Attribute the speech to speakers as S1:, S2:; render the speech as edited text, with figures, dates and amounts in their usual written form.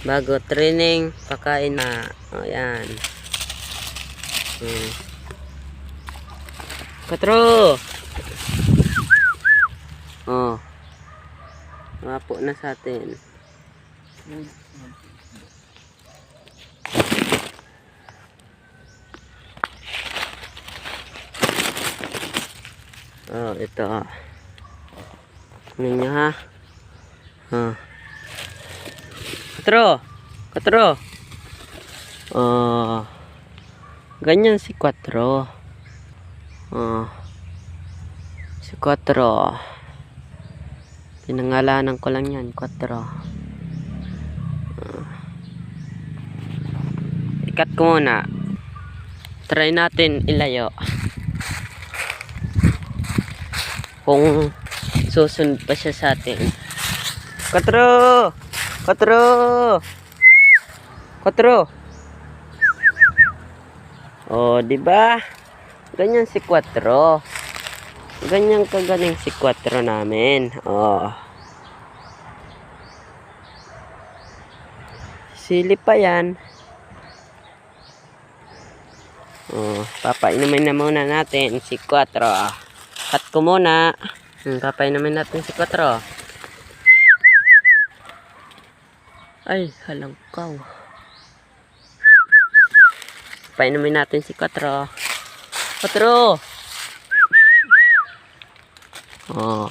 S1: Bago training, pakain na. O, yan. 4. Oh. Mapo na sa atin. Oh, ito. Kunin nyo ha. Oh. 4. Oh. Ganyan si 4. Oh. Si 4. Pinangalanan ko lang yan, 4. Ikat ko muna. Try natin ilayo. Kung susunod pa siya sa atin. 4. Oh, di ba? Ganyan si 4. Ganyan kagaling si 4 namin. Oh. Sili pa yan. Oh, papainumin na muna natin si 4. Cut ko muna. Papainumin natin si 4. Ay, halangkaw. Papainumin natin si 4. 4. Oh.